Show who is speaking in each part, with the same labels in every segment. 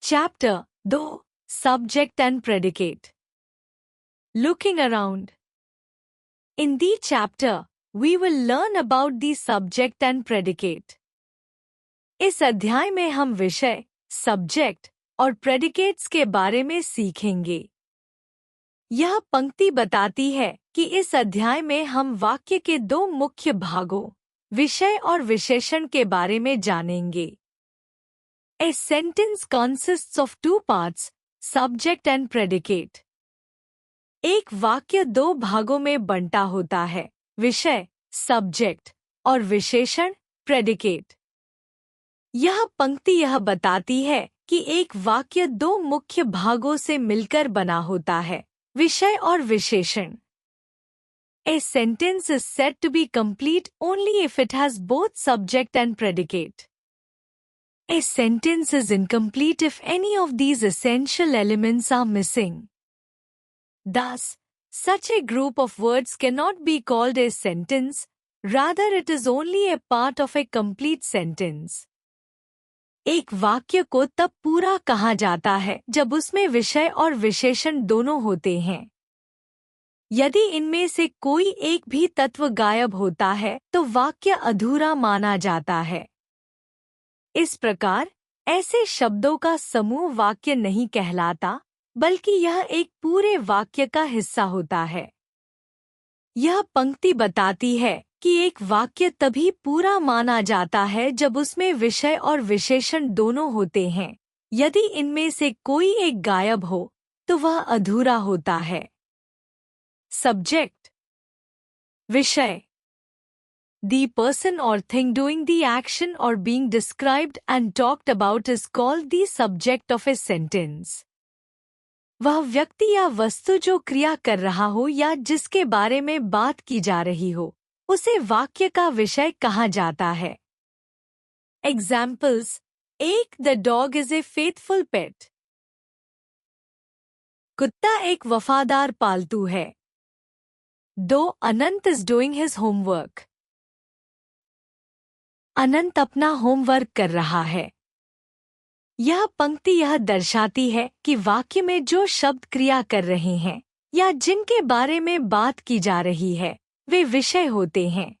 Speaker 1: Chapter 2 Subject and Predicate. Looking around. In the chapter, we will learn about the subject and predicate. इस अध्याय में हम विषय, subject और प्रेडिकेट्स के बारे में सीखेंगे। यह पंक्ति बताती है कि इस अध्याय में हम वाक्य के दो मुख्य भागों, विषय और विशेषण के बारे में जानेंगे। A sentence consists of two parts, subject and predicate. एक वाक्य दो भागों में बंटा होता है, विषय, सब्जेक्ट और विशेषण, प्रेडिकेट। यह पंक्ति यह बताती है कि एक वाक्य दो मुख्य भागों से मिलकर बना होता है, विषय और विशेषण। A sentence is said to be complete only if it has both subject and predicate. A sentence is incomplete if any of these essential elements are missing. Thus, such a group of words cannot be called a sentence, rather it is only a part of a complete sentence. एक वाक्य को तब पूरा कहा जाता है जब उसमें विषय और विशेषण दोनों होते हैं। यदि इनमें से कोई एक भी तत्व गायब होता है तो वाक्य अधूरा माना जाता है। इस प्रकार ऐसे शब्दों का समूह वाक्य नहीं कहलाता, बल्कि यह एक पूरे वाक्य का हिस्सा होता है। यह पंक्ति बताती है कि एक वाक्य तभी पूरा माना जाता है जब उसमें विषय और विशेषण दोनों होते हैं। यदि इनमें से कोई एक गायब हो तो वह अधूरा होता है। सब्जेक्ट, विषय, the person or thing doing the action or being described and talked about is called the subject of a sentence. वह व्यक्ति या वस्तु जो क्रिया कर रहा हो या जिसके बारे में बात की जा रही हो, उसे वाक्य का विषय कहा जाता है। Examples: 1. The dog is a faithful pet. कुत्ता एक वफादार पालतू है। 2. Anant is doing his homework. अनंत अपना होमवर्क कर रहा है। यह पंक्ति यह दर्शाती है कि वाक्य में जो शब्द क्रिया कर रहे हैं या जिनके बारे में बात की जा रही है, वे विषय होते हैं।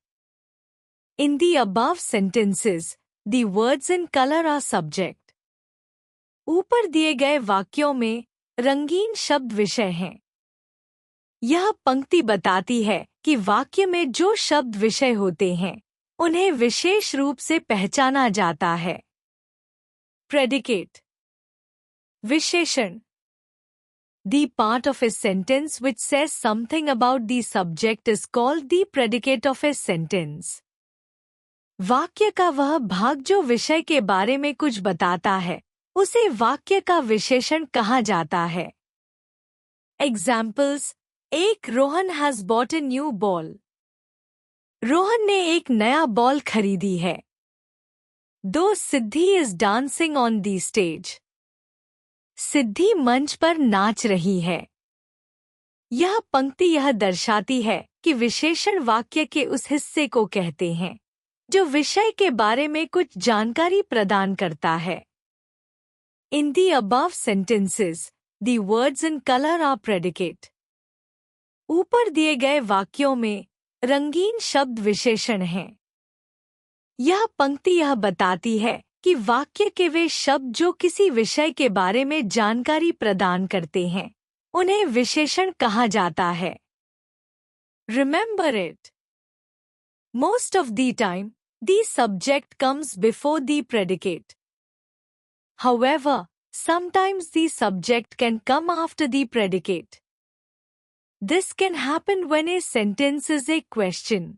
Speaker 1: In the above sentences, the words in color are subject. ऊपर दिए गए वाक्यों में रंगीन शब्द विषय हैं। यह पंक्ति बताती है कि वाक्य में जो शब्द विषय होते हैं, उन्हें विशेष रूप से पहचाना जाता है। प्रेडिकेट, विशेषण, the part of a sentence which says something about the subject is called the predicate of a sentence. वाक्य का वह भाग जो विषय के बारे में कुछ बताता है, उसे वाक्य का विशेषण कहा जाता है। Examples: 1. Rohan has bought a new ball. Rohan ने एक नया बॉल खरीदी है। 2. Siddhi is dancing on the stage. Siddhi मंच पर नाच रही है। यह पंक्ति यह दर्शाती है कि विशेषण वाक्य के उस हिस्से को कहते हैं जो विषय के बारे में कुछ जानकारी प्रदान करता है। In the above sentences, the words in color are predicate. ऊपर दिए गए वाक्यों में रंगीन शब्द विशेषण हैं। यह पंक्ति यह बताती है कि वाक्य के वे शब्द जो किसी विषय के बारे में जानकारी प्रदान करते हैं, उन्हें विशेषण कहा जाता है। Remember it. Most of the time, the subject comes before the predicate. However, sometimes the subject can come after the predicate. This can happen when a sentence is a question.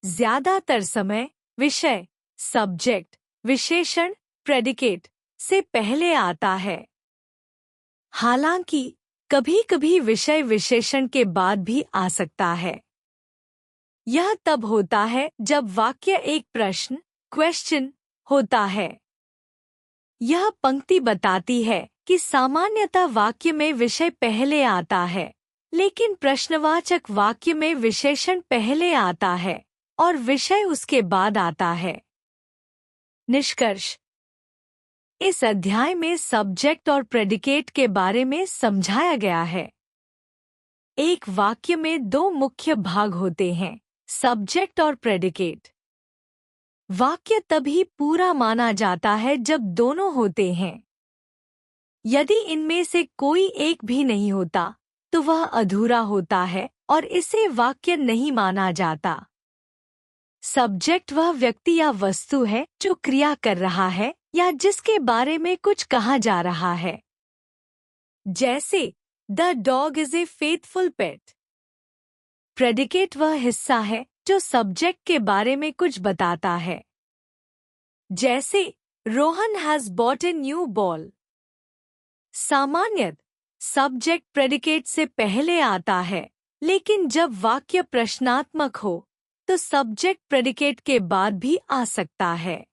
Speaker 1: ज्यादातर समय विषय, सब्जेक्ट, विशेषण, predicate से पहले आता है। हालांकि कभी-कभी विषय विशेषण के बाद भी आ सकता है। यह तब होता है जब वाक्य एक प्रश्न, क्वेश्चन होता है। यह पंक्ति बताती है कि सामान्यतः वाक्य में विषय पहले आता है, लेकिन प्रश्नवाचक वाक्य में विशेषण पहले आता है और विषय उसके बाद आता है। निष्कर्ष: इस अध्याय में सब्जेक्ट और प्रेडिकेट के बारे में समझाया गया है। एक वाक्य में दो मुख्य भाग होते हैं, सब्जेक्ट और प्रेडिकेट। वाक्य तभी पूरा माना जाता है जब दोनों होते हैं। यदि इनमें से कोई एक भी नहीं होता तो वह अधूरा होता है और इसे वाक्य नहीं माना जाता। सब्जेक्ट वह व्यक्ति या वस्तु है जो क्रिया कर रहा है या जिसके बारे में कुछ कहा जा रहा है। जैसे the dog is a faithful pet. Predicate वह हिस्सा है जो सब्जेक्ट के बारे में कुछ बताता है। जैसे Rohan has bot a new ball. सामान्यतः सब्जेक्ट प्रेडिकेट से पहले आता है, लेकिन जब वाक्य प्रश्नात्मक हो तो सब्जेक्ट प्रेडिकेट के बाद भी आ सकता है।